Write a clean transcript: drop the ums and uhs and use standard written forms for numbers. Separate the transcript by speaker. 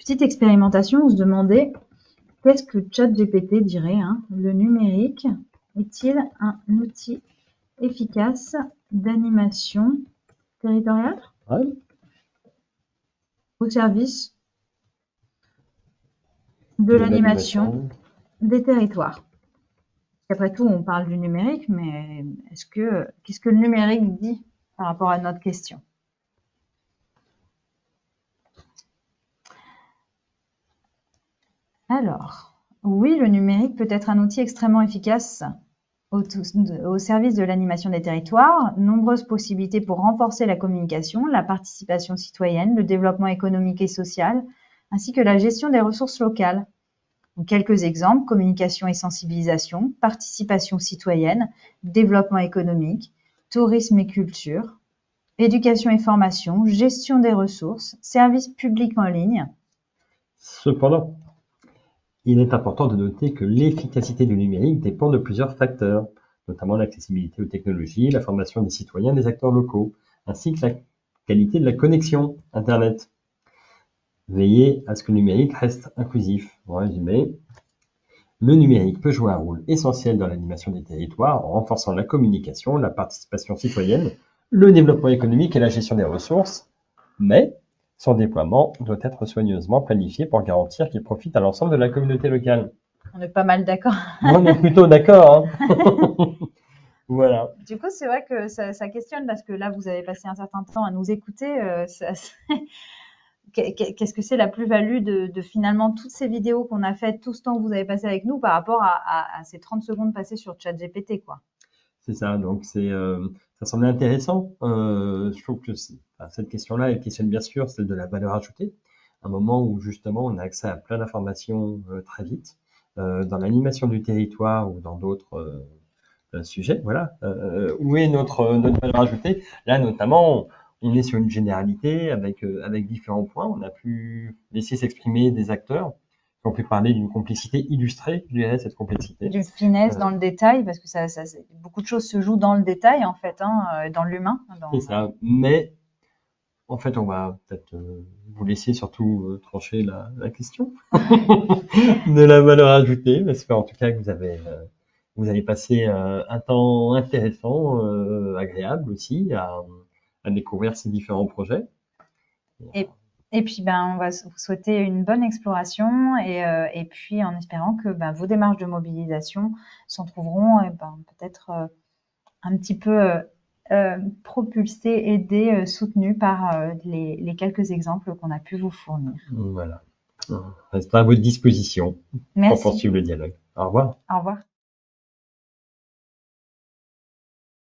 Speaker 1: Petite expérimentation, on se demandait qu'est-ce que ChatGPT dirait, hein. Le numérique est-il un outil efficace d'animation territoriale
Speaker 2: Ouais.
Speaker 1: au service de
Speaker 2: De
Speaker 1: l'animation
Speaker 2: l'animation.
Speaker 1: des territoires? Après tout, on parle du numérique, mais qu'est-ce que le numérique dit par rapport à notre question? Alors, oui, le numérique peut être un outil extrêmement efficace au service de l'animation des territoires. Nombreuses possibilités pour renforcer la communication, la participation citoyenne, le développement économique et social, ainsi que la gestion des ressources locales. Donc, quelques exemples: communication et sensibilisation, participation citoyenne, développement économique, tourisme et culture, éducation et formation, gestion des ressources, services publics en ligne.
Speaker 2: Cependant, il est important de noter que l'efficacité du numérique dépend de plusieurs facteurs, notamment l'accessibilité aux technologies, la formation des citoyens et des acteurs locaux, ainsi que la qualité de la connexion Internet. Veillez à ce que le numérique reste inclusif. En résumé, le numérique peut jouer un rôle essentiel dans l'animation des territoires en renforçant la communication, la participation citoyenne, le développement économique et la gestion des ressources, mais son déploiement doit être soigneusement planifié pour garantir qu'il profite à l'ensemble de la communauté locale.
Speaker 1: On est pas mal d'accord.
Speaker 2: On est plutôt d'accord, hein. Voilà.
Speaker 1: Du coup, c'est vrai que ça questionne parce que là, vous avez passé un certain temps à nous écouter. Qu'est-ce que c'est la plus-value de finalement toutes ces vidéos qu'on a faites, tout ce temps que vous avez passé avec nous par rapport à ces 30 secondes passées sur ChatGPT, quoi.
Speaker 2: C'est ça, donc ça semblait intéressant. Je trouve que cette question-là, elle questionne bien sûr celle de la valeur ajoutée. Un moment où justement on a accès à plein d'informations très vite, dans l'animation du territoire ou dans d'autres sujets. Voilà. Où est notre valeur ajoutée? Là, notamment, on est sur une généralité avec différents points. On a pu laisser s'exprimer des acteurs. On peut parler d'une complexité illustrée, je dirais, cette complexité.
Speaker 1: D'une finesse dans le détail, parce que beaucoup de choses se jouent dans le détail, en fait, hein, dans l'humain.
Speaker 2: C'est ça. Mais en fait, on va peut-être vous laisser surtout trancher la question de la valeur ajoutée, parce qu'en tout cas, vous avez passé un temps intéressant, agréable aussi, à découvrir ces différents projets.
Speaker 1: Et puis, ben, on va vous souhaiter une bonne exploration et puis en espérant que ben, vos démarches de mobilisation s'en trouveront ben, peut-être un petit peu propulsées, aidées, soutenues par les quelques exemples qu'on a pu vous fournir.
Speaker 2: Voilà. On restera à votre disposition pour
Speaker 1: Merci.
Speaker 2: poursuivre le dialogue. Au revoir.
Speaker 1: Au revoir.